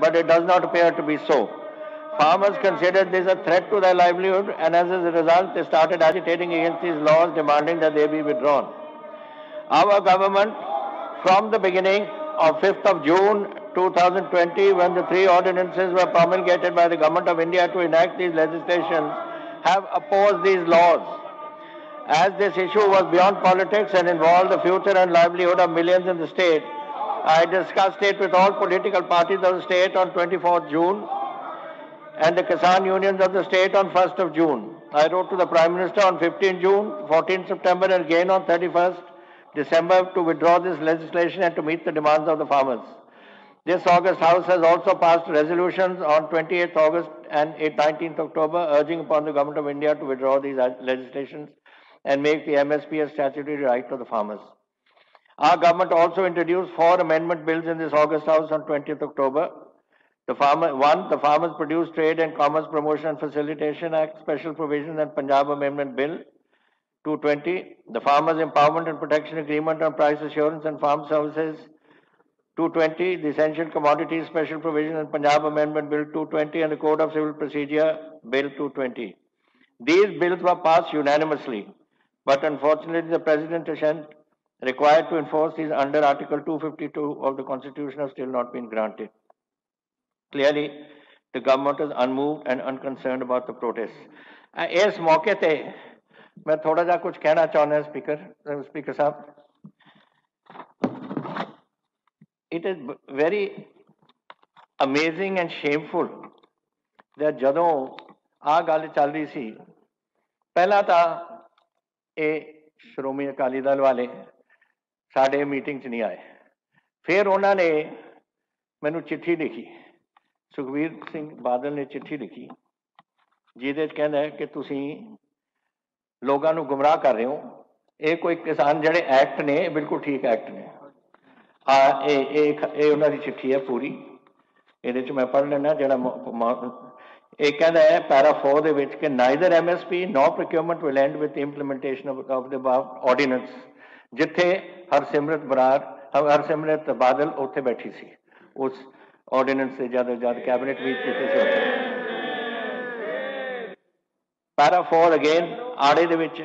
but it does not appear to be so. Farmers considered this a threat to their livelihood, and as a result, they started agitating against these laws, demanding that they be withdrawn. Our government, from the beginning of 5th of June 2020, when the three ordinances were promulgated by the Government of India to enact these legislations, have opposed these laws. As this issue was beyond politics and involved the future and livelihood of millions in the state, I discussed it with all political parties of the state on 24th June and the Kisan unions of the state on 1st of June. I wrote to the Prime Minister on 15 June, 14 September and again on 31st December to withdraw this legislation and to meet the demands of the farmers. This August House has also passed resolutions on 28th August and 19th October urging upon the Government of India to withdraw these legislations and make the MSP a statutory right of the farmers. Our government also introduced 4 amendment bills in this August House on 20th October. The Farmers Produce Trade and Commerce Promotion and Facilitation Act Special Provisions and Punjab Amendment Bill 220, the Farmers Empowerment and Protection Agreement on Price Assurance and Farm Services 220, the Essential Commodities Special Provisions and Punjab Amendment Bill 220 and the Code of Civil Procedure Bill 220. These bills were passed unanimously, but unfortunately the President isn't required to enforce these under Article 252 of the Constitution have still not been granted. Clearly, the government is unmoved and unconcerned about the protests. इस मौके पे मैं थोड़ा जा कुछ कहना चाहता हूं स्पीकर साहब. It is very amazing and shameful that ਜਦੋਂ ਆ ਗੱਲ ਚੱਲ ਰਹੀ ਸੀ ਪਹਿਲਾਂ ਤਾਂ ਇਹ ਸ਼੍ਰੋਮਣੀ ਅਕਾਲੀ ਦਲ ਵਾਲੇ ਸਾਡੇ ਮੀਟਿੰਗ 'ਚ ਨਹੀਂ ਆਏ. ਫਿਰ ਉਹਨਾਂ ਨੇ ਮੈਨੂੰ ਚਿੱਠੀ ਲਿਖੀ, ਸੁਖਬੀਰ ਸਿੰਘ ਬਾਦਲ ਨੇ ਚਿੱਠੀ ਲਿਖੀ ਜਿਹਦੇ 'ਚ ਕਹਿੰਦਾ ਹੈ ਕਿ ਤੁਸੀਂ ਲੋਕਾਂ ਨੂੰ ਗੁੰਮਰਾਹ ਕਰ ਰਹੇ ਹੋ. ਇਹ ਕੋਈ ਕਿਸਾਨ ਜਿਹੜੇ ਐਕਟ ਨੇ ਬਿਲਕੁਲ ਠੀਕ ਐਕਟ ਨੇ. ਇਹ ਉਹਨਾਂ ਦੀ ਚਿੱਠੀ ਹੈ ਪੂਰੀ. ਇਹਦੇ 'ਚ ਮੈਂ ਪੜ੍ਹ ਲੈਣਾ ਜਿਹੜਾ ਇਹ ਕਹਿੰਦਾ ਹੈ ਪੈਰਾ 4 ਦੇ ਵਿੱਚ ਕਿ neither MSP no procurement will end with implementation of the above ordinance. ਜਿੱਥੇ ਹਰਸਿਮਰਤ ਬਾਦਲ ਉੱਥੇ ਬੈਠੀ ਸੀ ਉਸ ਆਰਡੀਨੈਂਸ ਦੇ ਜਦ ਕੈਬਨਿਟ ਵਿੱਚ ਕੀਤੇ ਸੀ ਉੱਥੇ. Para 4 again, ਆੜੇ ਦੇ ਵਿੱਚ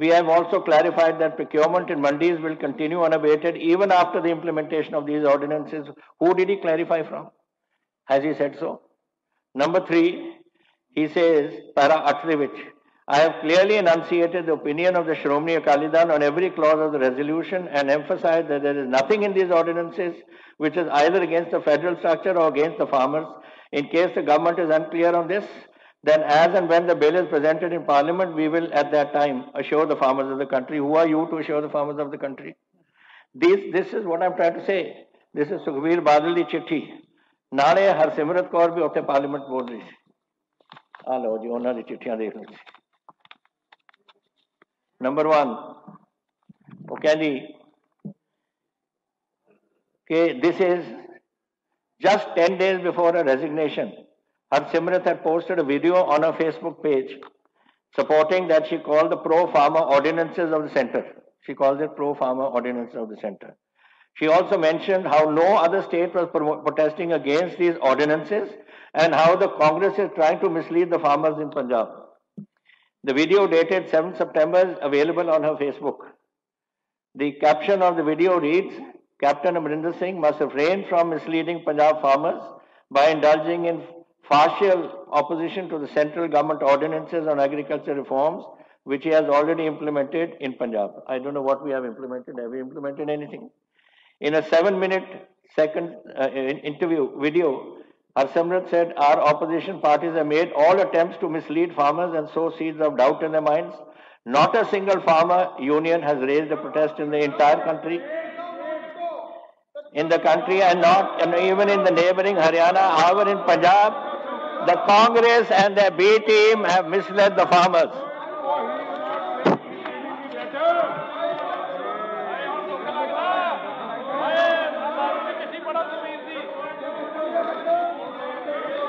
we have also clarified that procurement in mandis will continue unabated even after the implementation of these ordinances. Who did he clarify from? Has he said so? Number 3, he says, para 8 ਦੇ ਵਿੱਚ, I have clearly enunciated the opinion of the Shhromani Akali Dal on every clause of the resolution and emphasized that there is nothing in these ordinances which is either against the federal structure or against the farmers. In case the government is unclear on this, then as and when the bill is presented in Parliament, we will at that time assure the farmers of the country. Who are you to assure the farmers of the country? This is what I'm trying to say. This is Sukhbir Badal di chitti. ਨਾਲੇ ਹਰਸਿਮਰਤ ਕੌਰ ਵੀ ਉੱਥੇ parliament ਬੋਲ ਰਹੀ ਸੀ. ਆ ਲਓ ਜੀ ਉਹਨਾਂ ਦੀ ਚਿੱਠੀਆਂ ਦੇਖ ਲਓ ਜੀ. ਨੰਬਰ 1 ਉਹ ਕਹਿੰਦੀ ਕਿ this is just 10 days before her resignation. Harsimrat had posted a video on her Facebook page supporting that she called the pro-farmer ordinances of the center. She calls it pro-farmer ordinances of the center. She also mentioned how no other state was protesting against these ordinances and how the Congress is trying to mislead the farmers in Punjab. The video dated 7th September is available on her Facebook. The caption of the video reads, Captain Amrinder Singh must refrain from misleading Punjab farmers by indulging in partial opposition to the central government ordinances on agriculture reforms, which he has already implemented in Punjab. I don't know what we have implemented. Have we implemented anything? In a 7-minute video, Harsimrat said, our opposition parties have made all attempts to mislead farmers and sow seeds of doubt in their minds. Not a single farmer union has raised a protest in the entire country. In the country and even in the neighboring Haryana, however in Punjab, the Congress and their B team have misled the farmers.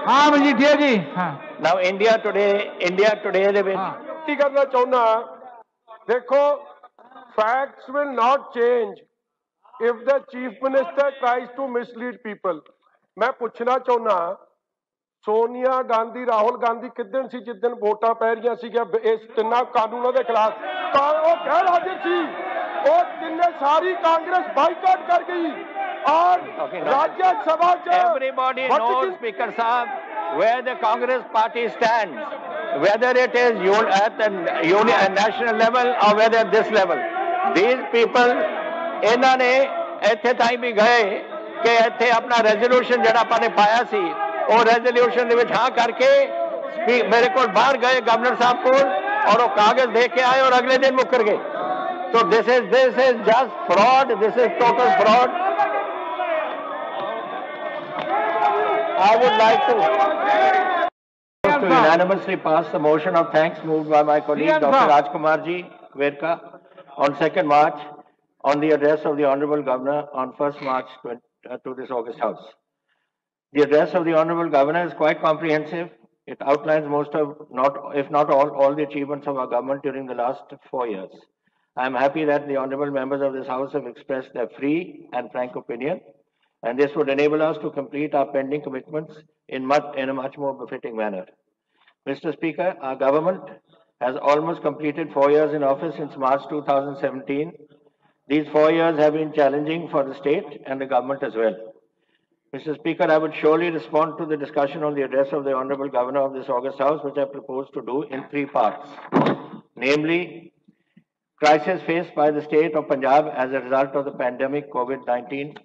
Now India today ਦੇ ਵਿੱਚ ਕੀ ਕਰਨਾ ਚਾਹੁੰਦਾ ਦੇਖੋ facts will not change if the chief minister tries to mislead people. मैं पूछना चाहना सोनिया गांधी राहुल गांधी किदन सी जिदन वोटां पै रही सी इस तिना कानूनों के खिलाफ गैर हाजिर सी और तिन्ने सारी कांग्रेस बाइकाट कर गई और राज्य सभा everybody knows, Speaker Saab, where the Congress party stands, whether it is at the national level or whether at this level. These people, इन्होंने इत्थे ताईं भी गए कि इत्थे अपना रेजोल्यूशन जिहड़ा ਆਪਾਂ ने पाया सी और रेजोल्यूशन दे विच हां करके मेरे को बाहर गए गवर्नर साहब को और वो कागज दे के आए और अगले दिन मुकर गए. So this is just fraud. This is total fraud. I would like to unanimously pass the motion of thanks moved by my colleague Dr. Rajkumar Ji Verka on 2nd March on the address of the Honorable Governor on 1st March to this August House. The address of the Honorable Governor is quite comprehensive. It outlines most of, if not all the achievements of our government during the last 4 years. I am happy that the honorable members of this House have expressed their free and frank opinion, and this would enable us to complete our pending commitments in a much more befitting manner. Mr. Speaker, our government has almost completed 4 years in office since March 2017. These 4 years have been challenging for the state and the government as well. Mr. Speaker, I would surely respond to the discussion on the address of the Honorable Governor of this August House, which I propose to do in 3 parts. Namely, crisis faced by the state of Punjab as a result of the pandemic COVID-19.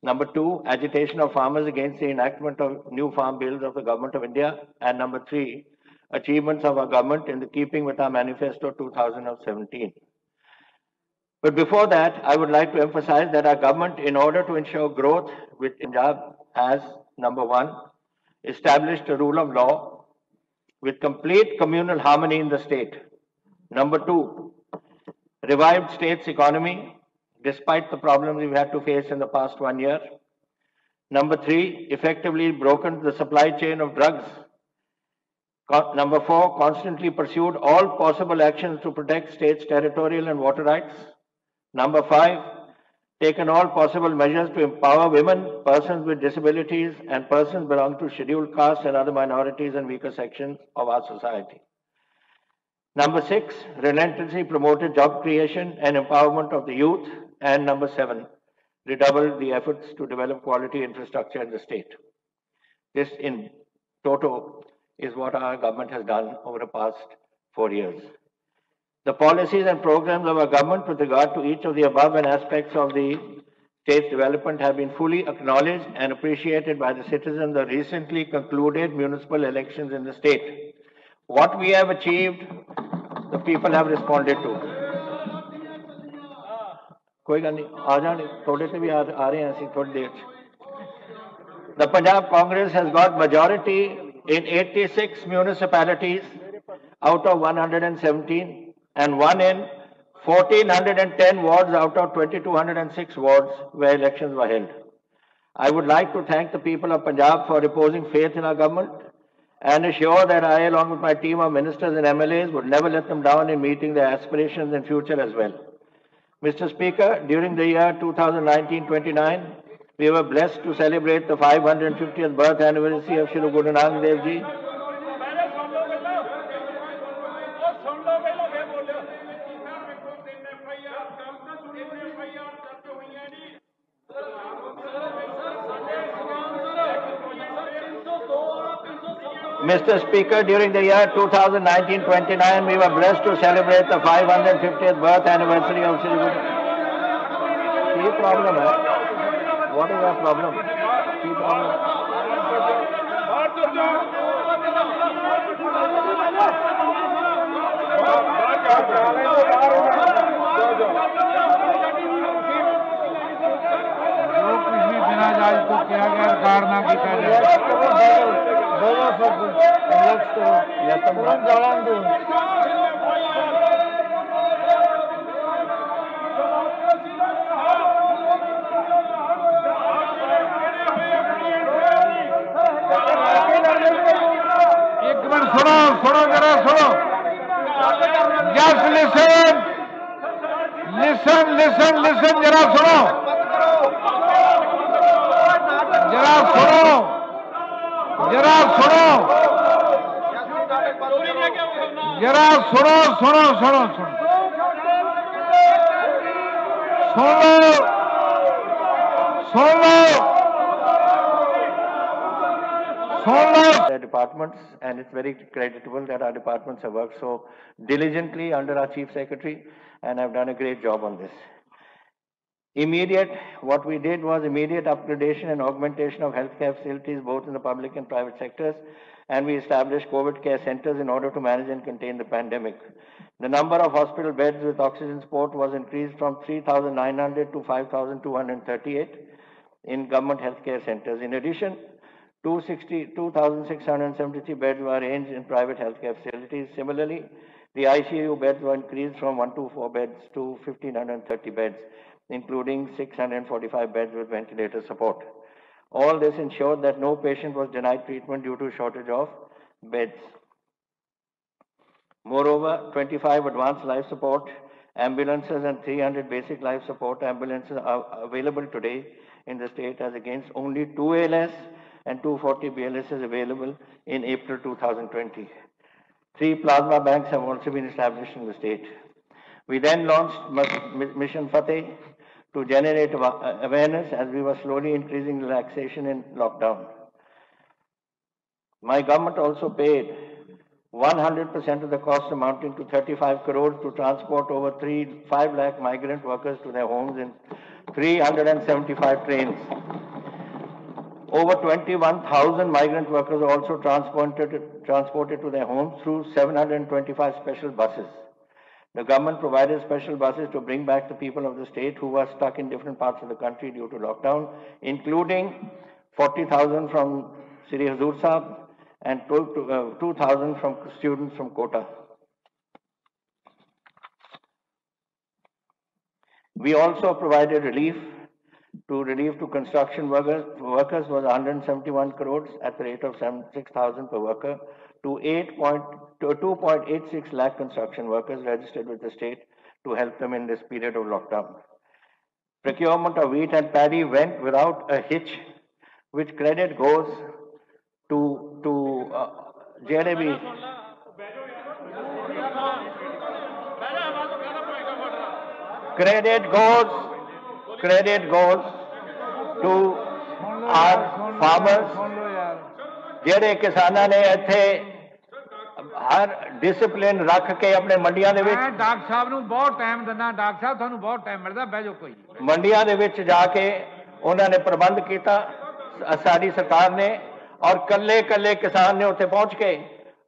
Number 2, agitation of farmers against the enactment of new farm bills of the Government of India. And number 3, achievements of our government in the keeping with our manifesto 2017. But before that, I would like to emphasize that our government, in order to ensure growth with Punjab, has, number 1, established a rule of law with complete communal harmony in the state. Number 2, revived state's economy despite the problems we've had to face in the past 1 year. Number 3, effectively broken the supply chain of drugs. Number 4, constantly pursued all possible actions to protect state's territorial and water rights. Number 5, taken all possible measures to empower women, persons with disabilities, and persons belonging to scheduled castes and other minorities and weaker sections of our society. Number 6, relentlessly promoted job creation and empowerment of the youth. And number 7, redoubled the efforts to develop quality infrastructure in the state. This in toto is what our government has done over the past 4 years. The policies and programs of our government with regard to each of the above and aspects of the state's development have been fully acknowledged and appreciated by the citizens of the recently concluded municipal elections in the state. What we have achieved, the people have responded to. कोई गल नहीं आ जाने थोड़े से भी आ रहे हैं ऐसी थोड़ी देर. The Punjab Congress has got majority in 86 municipalities out of 117 and won in 1410 wards out of 2206 wards where elections were held. I would like to thank the people of Punjab for reposing faith in our government and assure that I, along with my team of ministers and MLAs, would never let them down in meeting their aspirations in future as well. Mr. Speaker, during the year 2019-29, we were blessed to celebrate the 550th birth anniversary of Shri Guru Nanak Dev Ji. Mr. Speaker, during the year 2019-29, we were blessed to celebrate the 550th birth anniversary of Shri Guru. What problem hai? What is our problem? जो कुछ भी बिना जायज को किया गया कारना की एक मिनट सुनो जरा सुनो. Just listen जरा सुनो. जरा सुनो, जरा सुनो, जरा सुनो सुनो सुनो सुनो सुन लो, सुन लो, सुन लो। Their departments, and it's very creditable that our departments have worked so diligently under our Chief Secretary and have done a great job on this. What we did was immediate upgradation and augmentation of healthcare facilities both in the public and private sectors, and we established COVID care centers in order to manage and contain the pandemic. The number of hospital beds with oxygen support was increased from 3,900 to 5,238 in government healthcare centers. In addition, 2,673 beds were arranged in private healthcare facilities. Similarly, the ICU beds were increased from 124 beds to 1,530 beds, including 645 beds with ventilator support. All this ensured that no patient was denied treatment due to shortage of beds. Moreover, 25 advanced life support ambulances and 300 basic life support ambulances are available today in the state, as against only 2 ALS and 240 BLS available in April 2020. 3 plasma banks have also been established in the state. We then launched Mission Fateh to generate awareness as we were slowly increasing relaxation in lockdown. My government also paid 100% of the cost amounting to 35 crores to transport over 5 lakh migrant workers to their homes in 375 trains. Over 21,000 migrant workers are also transported to their homes through 725 special buses. The government provided special buses to bring back the people of the state who were stuck in different parts of the country due to lockdown, including 40,000 from Sri Hazur Sahib and 2,000 from students from Kota. We also provided relief to construction workers was 171 crores at the rate of 6,000 per worker to 2.86 lakh construction workers registered with the state to help them in this period of lockdown. Procurement of wheat and paddy went without a hitch, which credit goes to JDB. Credit goes to our farmers, ਜਿਹੜੇ ਕਿਸਾਨਾਂ ਨੇ ਇੱਥੇ ਹਰ discipline ਰੱਖ ਕੇ ਆਪਣੇ ਮੰਡੀਆਂ ਦੇ ਵਿੱਚ doctor ਸਾਹਿਬ ਨੂੰ ਬਹੁਤ ਟਾਈਮ ਦਿੰਦਾ, ਡਾਕਟਰ ਸਾਹਿਬ ਤੁਹਾਨੂੰ ਬਹੁਤ ਟਾਈਮ ਮਿਲਦਾ, ਬਹਿ ਜਾਓ ਕੋਈ ਮੰਡੀਆਂ ਦੇ ਵਿੱਚ ਜਾ ਕੇ ਉਹਨਾਂ ਨੇ ਪ੍ਰਬੰਧ ਕੀਤਾ ਸਾਡੀ ਸਰਕਾਰ ਨੇ, ਔਰ ਕੱਲੇ ਕਿਸਾਨ ਨੇ ਉੱਥੇ ਪਹੁੰਚ ਕੇ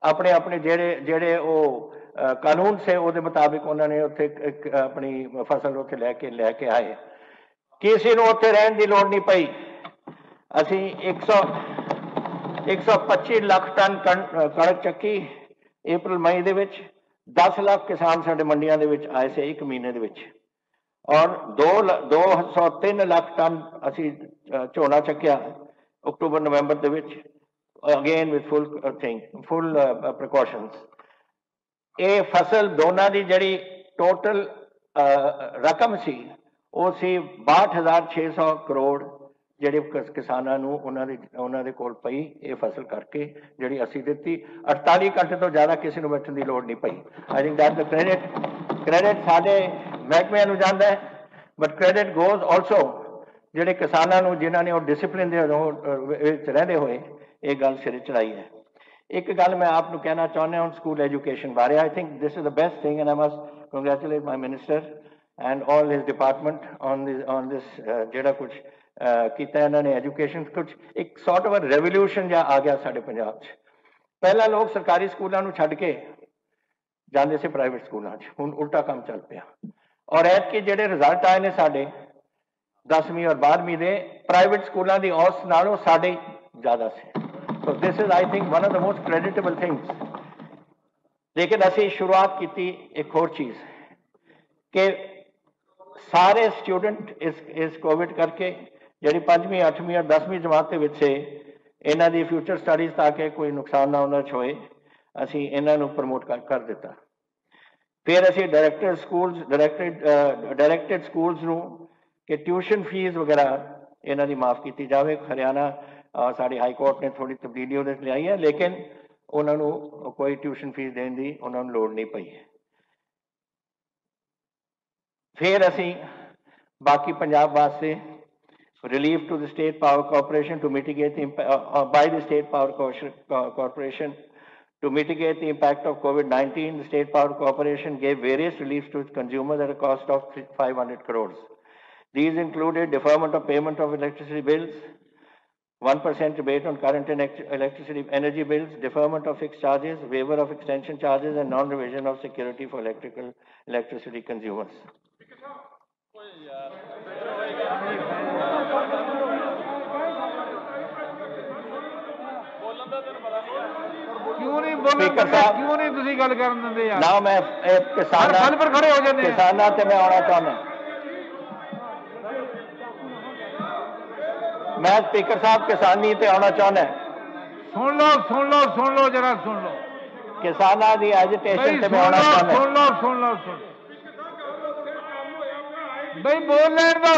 ਆਪਣੇ ਜਿਹੜੇ ਉਹ ਕਾਨੂੰਨ ਸੇ ਉਹਦੇ ਮੁਤਾबिक ਉਹਨਾਂ ਨੇ ਉੱਥੇ ਆਪਣੀ ਫਸਲ ਉੱਥੇ ਲੈ ਕੇ ਆਏ। ਕਿਸੇ ਨੂੰ ਉੱਥੇ ਰਹਿਣ ਦੀ ਲੋੜ ਨਹੀਂ ਪਈ। ਅਸੀਂ 125 ਲੱਖ ਟਨ ਕਣਕ ਚੱਕੀ ਅਪ੍ਰੈਲ ਮਈ ਦੇ ਵਿੱਚ। 10 ਲੱਖ ਕਿਸਾਨ ਸਾਡੇ ਮੰਡੀਆਂ ਦੇ ਵਿੱਚ ਆਏ ਸੀ 1 ਮਹੀਨੇ ਦੇ ਵਿੱਚ, ਔਰ 203 ਲੱਖ ਟਨ ਅਸੀਂ ਝੋਨਾ ਚੱਕਿਆ ਅਕਤੂਬਰ ਨਵੰਬਰ ਦੇ ਵਿੱਚ, ਅਗੇਨ ਵਿਦ ਫੁੱਲ ਪ੍ਰੀਕਾਸ਼ਨਸ। ਇਹ ਫਸਲ ਦੋਨਾਂ ਦੀ ਜਿਹੜੀ ਟੋਟਲ ਰਕਮ ਸੀ ਉਹ ਸੀ 62,600 ਕਰੋੜ, ਜਿਹੜੇ ਕਿਸਾਨਾਂ ਨੂੰ ਉਹਨਾਂ ਦੇ ਕੋਲ ਪਈ ਇਹ ਫਸਲ ਕਰਕੇ ਜਿਹੜੀ ਅਸੀਂ ਦਿੱਤੀ। 48 ਘੰਟੇ ਤੋਂ ਜ਼ਿਆਦਾ ਕਿਸੇ ਨੂੰ ਬੈਠਣ ਦੀ ਲੋੜ ਨਹੀਂ ਪਈ। I think that the credit ਸਾਡੇ ਮਹਿਕਮਿਆਂ ਨੂੰ ਜਾਂਦਾ ਹੈ, ਬਟ ਕ੍ਰੈਡਿਟ ਗੋਜ਼ ਆਲਸੋ ਜਿਹੜੇ ਕਿਸਾਨਾਂ ਨੂੰ ਜਿਨ੍ਹਾਂ ਨੇ ਉਹ ਡਿਸਿਪਲਿਨ ਦੇ ਵਿੱਚ ਰਹਿੰਦੇ ਹੋਏ ਇਹ ਗੱਲ ਸਿਰੇ ਚੜਾਈ ਹੈ। ਇੱਕ ਗੱਲ ਮੈਂ ਆਪ ਨੂੰ ਕਹਿਣਾ ਚਾਹੁੰਦਾ ਹਾਂ ਸਕੂਲ ਐਜੂਕੇਸ਼ਨ ਬਾਰੇ। I think this is the best thing and I must congratulate my minister and all his department on this ਜਿਹੜਾ ਕੁਝ ਕੀਤਾ ਇਹਨਾਂ ਨੇ ਐਜੂਕੇਸ਼ਨ, ਕੁਝ ਇੱਕ ਸੌਰਟ ਆਫ ਰੈਵੋਲੂਸ਼ਨ ਜਿਹਾ ਆ ਗਿਆ ਸਾਡੇ ਪੰਜਾਬ 'ਚ। ਪਹਿਲਾਂ ਲੋਕ ਸਰਕਾਰੀ ਸਕੂਲਾਂ ਨੂੰ ਛੱਡ ਕੇ ਜਾਂਦੇ ਸੀ ਪ੍ਰਾਈਵੇਟ ਸਕੂਲਾਂ 'ਚ, ਹੁਣ ਉਲਟਾ ਕੰਮ ਚੱਲ ਪਿਆ। ਔਰ ਐਤਕੀ ਜਿਹੜੇ ਰਿਜ਼ਲਟ ਆਏ ਨੇ ਸਾਡੇ 10ਵੀਂ ਔਰ 12ਵੀਂ ਦੇ ਪ੍ਰਾਈਵੇਟ ਸਕੂਲਾਂ ਦੀ ਔਸਤ ਨਾਲੋਂ ਸਾਡੇ ਜ਼ਿਆਦਾ ਸੀ। So this is I think one of the most creditable things. ਲੇਕਿਨ ਅਸੀਂ ਸ਼ੁਰੂਆਤ ਕੀਤੀ ਇੱਕ ਹੋਰ ਚੀਜ਼ ਕਿ ਸਾਰੇ ਸਟੂਡੈਂਟ ਇਸ ਕੋਵਿਡ ਕਰਕੇ ਜਿਹੜੀ 5ਵੀਂ 8ਵੀਂ ਔਰ 10ਵੀਂ ਜਮਾਤ ਦੇ ਵਿੱਚ ਸੇ ਇਹਨਾਂ ਦੀ ਫਿਊਚਰ ਸਟੱਡੀਜ਼ ਤਾਂ ਕਿ ਕੋਈ ਨੁਕਸਾਨ ਨਾ ਉਹਨਾਂ 'ਚ ਹੋਏ, ਅਸੀਂ ਇਹਨਾਂ ਨੂੰ ਪ੍ਰਮੋਟ ਕਰ ਦਿੱਤਾ। ਫਿਰ ਅਸੀਂ ਡਾਇਰੈਕਟਡ ਸਕੂਲਸ ਨੂੰ ਕਿ ਟਿਊਸ਼ਨ ਫੀਸ ਵਗੈਰਾ ਇਹਨਾਂ ਦੀ ਮਾਫ ਕੀਤੀ ਜਾਵੇ। ਹਰਿਆਣਾ साड़ी हाई कोर्ट ने थोड़ी तब्दीली ਉਹਦੇ ਚ ਲਿਆਈ ਹੈ, लेकिन ਉਹਨਾਂ ਨੂੰ ਕੋਈ ट्यूशन फीस देने ਦੀ ਉਹਨਾਂ ਨੂੰ ਲੋੜ ਨਹੀਂ ਪਈ ਹੈ। फिर ਅਸੀਂ बाकी पंजाब वास्ते relief to the State Power Corporation to mitigate the by the State Power Corporation to mitigate the impact of COVID-19. The State Power Corporation gave various reliefs to its consumers at a cost of 500 crores. These included deferment of payment of electricity bills, 1% rebate on current and electricity energy bills, deferment of fixed charges, waiver of extension charges, and non-revision of security for electricity consumers. क्यों नहीं बोलते? क्यों नहीं तुसी गल करन दिंदे यार? ना मैं किसान पर खड़े हो जाते हैं। किसानां ते मैं आना चाहना। मैं स्पीकर साहब किसानी ते आना चाहना। सुन लो जरा सुन लो। किसानां दी एजिटेशन ते मैं आना चाहना। सुन लो भाई बोल लेने दो,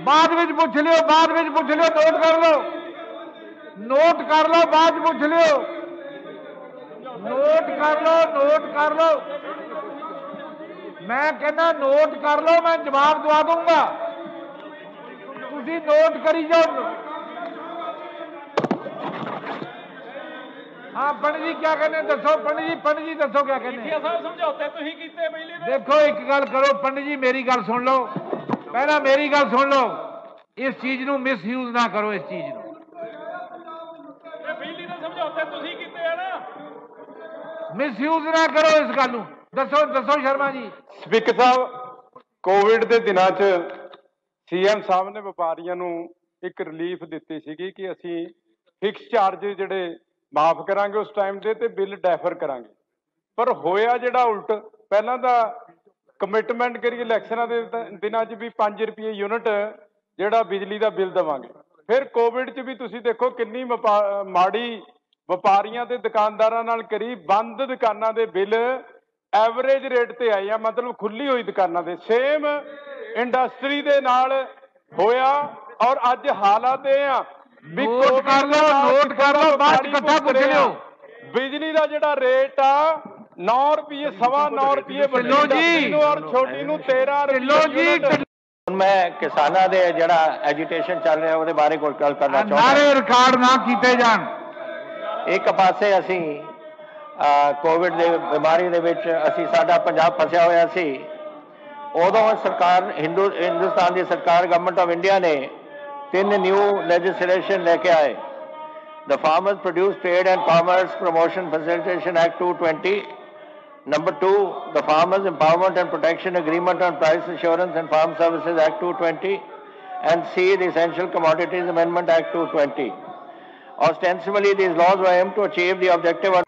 बाद में पूछ लियो, नोट कर लो, बाद में पूछ लियो, नोट कर लो। मैं कहना नोट कर लो, मैं जवाब दवा दूंगा, तुसी नोट करी जाओ। हाँ पंडित जी क्या कहने दसो, पंडित जी दसो क्या कहने। समझौते तुसी कीते बिजली दे। देखो एक गल करो पंडित जी, मेरी गल सुन लो, पहला मेरी गल सुन लो, इस चीज नू मिसयूज ना करो, इस चीज नू बिजली दे समझौते तुसी कीते है ना, मिसयूज ना करो इस गल नू। दसो शर्मा जी। ਸਪੀਕਰ ਸਾਹਿਬ, ਕੋਵਿਡ ਦੇ ਦਿਨਾਂ 'ਚ ਸੀਐਮ ਸਾਹਿਬ ਨੇ ਵਪਾਰੀਆਂ ਨੂੰ ਇੱਕ ਰਿਲੀਫ ਦਿੱਤੀ ਸੀਗੀ ਕਿ ਅਸੀਂ ਫਿਕਸ ਚਾਰਜ ਜਿਹੜੇ ਮਾਫ ਕਰਾਂਗੇ ਉਸ ਟਾਈਮ ਦੇ ਤੇ ਬਿੱਲ ਡੈਫਰ ਕਰਾਂਗੇ, ਪਰ ਹੋਇਆ ਜਿਹੜਾ ਉਲਟ। ਪਹਿਲਾਂ ਤਾਂ ਕਮਿਟਮੈਂਟ ਕਰੀ ਇਲੈਕਸ਼ਨਾਂ ਦੇ ਦਿਨਾਂ 'ਚ ਵੀ 5 ਰੁਪਏ ਯੂਨਿਟ ਜਿਹੜਾ ਬਿਜਲੀ ਦਾ ਬਿੱਲ ਦੇਵਾਂਗੇ, ਫਿਰ ਕੋਵਿਡ 'ਚ ਵੀ ਤੁਸੀਂ ਦੇਖੋ ਕਿੰਨੀ ਮਾੜੀ ਵਪਾਰੀਆਂ ਤੇ ਦੁਕਾਨਦਾਰਾਂ ਨਾਲ ਕਰੀ। ਬੰਦ ਦੁਕਾਨਾਂ ਦੇ ਬਿੱਲ ਐਵਰੇਜ ਰੇਟ ਤੇ ਆਏ ਆ, ਮਤਲਬ ਖੁੱਲੀ ਹੋਈ ਦੁਕਾਨਾਂ ਦੇ। ਸੇਮ ਇੰਡਸਟਰੀ ਦੇ ਨਾਲ ਹੋਇਆ ਔਰ ਅੱਜ ਹਾਲਾਤ ਇਹ ਆ ਵੀ ਨੋਟ ਕਰ ਲਓ, ਬਾਅਦ ਇਕੱਠਾ ਪੁੱਛ ਲਿਓ। ਬਿਜਲੀ ਦਾ ਜਿਹੜਾ ਰੇਟ ਆ 9 ਰੁਪਏ, 9.25 ਰੁਪਏ ਵੱਡੀ ਨੂੰ ਔਰ ਛੋਟੀ ਨੂੰ 13 ਰੁਪਏ। मैं किसानां दे जिहड़ा एजिटेशन चल रहा ਉਹਦੇ ਬਾਰੇ ਕੋਈ ਗੱਲ ਕਰਨਾ ਚਾਹੁੰਦਾ। नारे रिकॉर्ड ना कीते जान। एक पासे ਅਸੀਂ कोविड ਦੇ ਬਿਮਾਰੀ ਦੇ ਵਿੱਚ ਅਸੀਂ ਸਾਡਾ ਪੰਜਾਬ ਫਸਿਆ ਹੋਇਆ ਸੀ, ਉਦੋਂ ਸਰਕਾਰ ਹਿੰਦੁਸਤਾਨ ਦੀ ਸਰਕਾਰ ਗਵਰਨਮੈਂਟ ਆਫ ਇੰਡੀਆ ਨੇ 3 ਨਿਊ ਲੈਜਿਸਲੇਸ਼ਨ ਲੈ ਕੇ ਆਏ। The Farmers Produce Trade and Commerce Promotion Facilitation Act 220, number 2, the Farmers Empowerment and Protection Agreement on Price Assurance and Farm Services Act 220, and C, the Essential Commodities Amendment Act 220. Ostensibly, these laws were aimed to achieve the objective